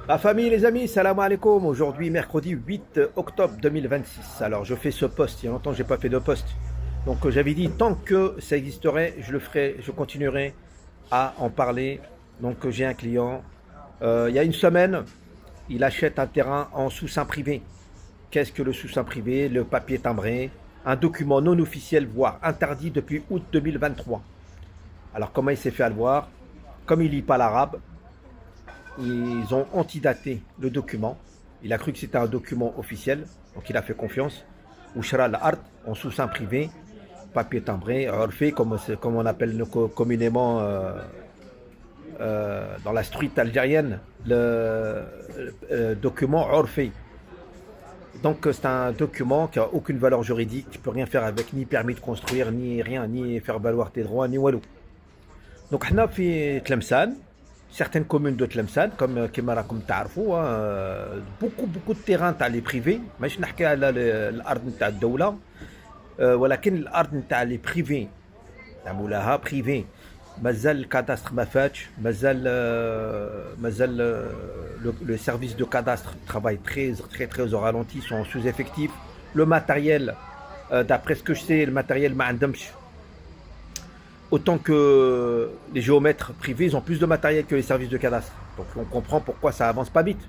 La famille, les amis, salam alaikum. Aujourd'hui, mercredi 8 octobre 2026. Alors, je fais ce post. Il y a longtemps que je n'ai pas fait de post. Donc, j'avais dit, tant que ça existerait, je le ferai, je continuerai à en parler. Donc, j'ai un client. Il y a une semaine, il achète un terrain en sous-seing privé. Qu'est-ce que le sous-seing privé? Le papier timbré, un document non officiel, voire interdit depuis août 2023. Alors, comment il s'est fait avoir? Comme il lit pas l'arabe, ils ont antidaté le document. Il a cru que c'était un document officiel, donc il a fait confiance. Ouchra al-Ard, en sous-seing privé, papier timbré, orfé, comme on appelle communément dans la street algérienne, le document orfé. Donc c'est un document qui n'a aucune valeur juridique, tu peux rien faire avec, ni permis de construire, ni rien, ni faire valoir tes droits, ni walou. Donc on a fait Tlemcen, certaines communes de Tlemcen, comme Kemara, comme تعرفوا, beaucoup de terrains تاع لي بريفي، ماشي نحكي على الارض نتاع الدوله، ولكن الارض نتاع لي بريفي تاع مولاها بريفي، مازال الكاداستر ما فاتش، مازال le service de cadastre travaille très au ralenti, sont en sous-effectif. Le matériel, d'après ce que je sais, le matériel ما عندهمش. Autant que les géomètres privés, ils ont plus de matériel que les services de cadastre. Donc on comprend pourquoi ça avance pas vite.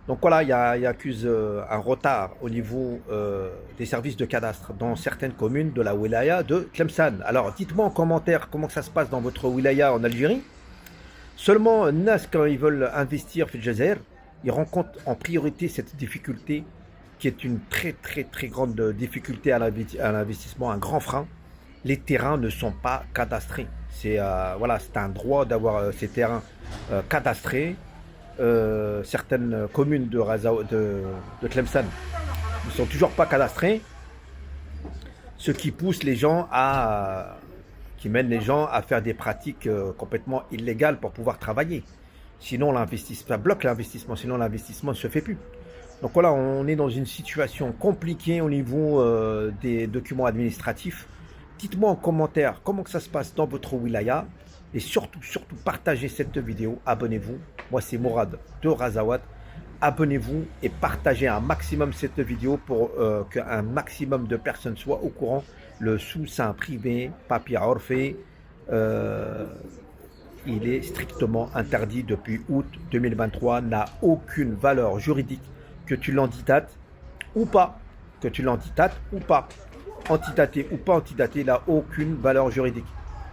Donc voilà, il accuse un retard au niveau des services de cadastre dans certaines communes de la wilaya de Tlemcen. Alors dites-moi en commentaire comment ça se passe dans votre wilaya en Algérie. Seulement, Nas, quand ils veulent investir Fil Jazer, ils rencontrent en priorité cette difficulté qui est une très grande difficulté à l'investissement, un grand frein. Les terrains ne sont pas cadastrés. C'est voilà, c'est un droit d'avoir ces terrains cadastrés. Certaines communes de Tlemcen ne sont toujours pas cadastrées, ce qui pousse les gens qui mène les gens à faire des pratiques complètement illégales pour pouvoir travailler. Sinon, ça bloque l'investissement. Sinon, l'investissement ne se fait plus. Donc voilà, on est dans une situation compliquée au niveau des documents administratifs. Dites-moi en commentaire comment que ça se passe dans votre wilaya. Et surtout, partagez cette vidéo. Abonnez-vous. Moi, c'est Mourad de Razawad. Abonnez-vous et partagez un maximum cette vidéo pour qu'un maximum de personnes soient au courant. Le sous-seing privé, papier orfé, il est strictement interdit depuis août 2023, n'a aucune valeur juridique, que tu l'antidates ou pas, antidaté ou pas antidaté, il n'a aucune valeur juridique.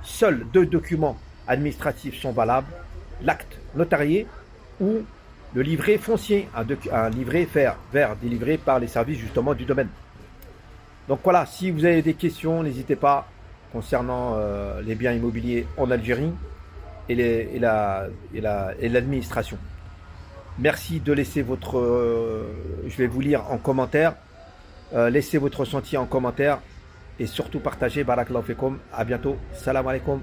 Seuls deux documents administratifs sont valables, l'acte notarié ou le livret foncier, un livret vert délivré par les services justement du domaine. Donc voilà, si vous avez des questions, n'hésitez pas concernant les biens immobiliers en Algérie et l'administration. Merci de laisser votre... je vais vous lire en commentaire. Laissez votre ressenti en commentaire et surtout partagez. Barakallahu fekoum. À bientôt. Salam alaikum.